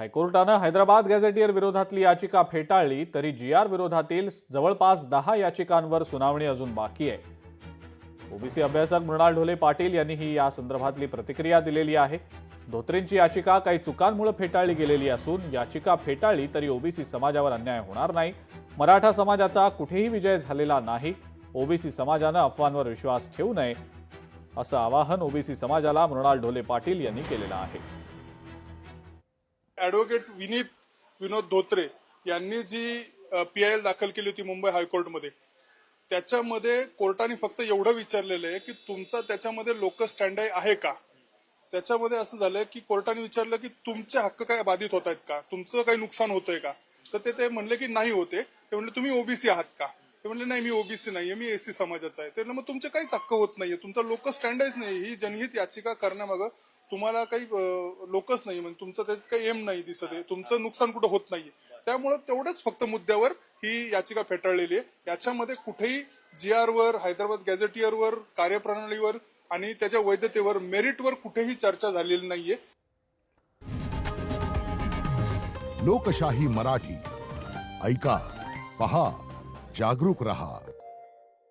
हायकोर्टानं Hyderabad gazetteer विरोधातली याचिका फेटाळली तरी जी.आर. विरोधातील जवळपास 10 याचिकांवर सुनावणी अजून बाकी आहे. ओबीसी अभ्यासक मृणाल ढोले पाटील यांनीही या संदर्भातली प्रतिक्रिया दिलेली आहे. धोत्रेंची याचिका काही चुकांमुळे फेटाळली गेलेली असून याचिका फेटाळली तरी ओबीसी समाजावर अन्याय होणार नाही. मराठा समाजाचा कुठेही विजय झालेला नाही. ओबीसी समाजानं अफवांवर विश्वास ठेवू नये असं आवाहन ओबीसी समाजाला मृणाल ढोले पाटील यांनी केलेलं आहे. ॲडव्होकेट विनोद धोत्रे यांनी जी PIL दाखल केली होती मुंबई हायकोर्टमध्ये, त्याच्यामध्ये कोर्टाने फक्त एवढं विचारलेलं आहे की तुमचा त्याच्यामध्ये लोकल स्टँड आहे का. त्याच्यामध्ये असं झालं की कोर्टाने विचारलं की तुमचे हक्क काय बाधित होत आहेत का, तुमचं काही नुकसान होतंय का. तर ते म्हणले की नाही होते. ते म्हणले तुम्ही ओबीसी आहात का. ते म्हणले नाही मी ओबीसी नाहीये, मी एससी समाजाचा आहे. ते मग तुमचे काहीच हक्क होत नाहीये, तुमचा लोकल स्टँडच नाही. ही जनहित याचिका करण्यामागं तुम्हाला काही लोकच नाही, म्हणजे तुमचं त्यात काही एम नाही दिसत आहे, तुमचं नुकसान कुठं होत नाहीये. त्यामुळे तेवढंच फक्त मुद्द्यावर ही याचिका फेटाळलेली आहे. याच्यामध्ये कुठेही जी.आर.वर, हैदराबाद गॅझेटियरवर, कार्यप्रणालीवर आणि त्याच्या वैधतेवर, मेरिटवर कुठेही चर्चा झालेली नाहीये. लोकशाही मराठी ऐका, पहा, जागरूक रहा.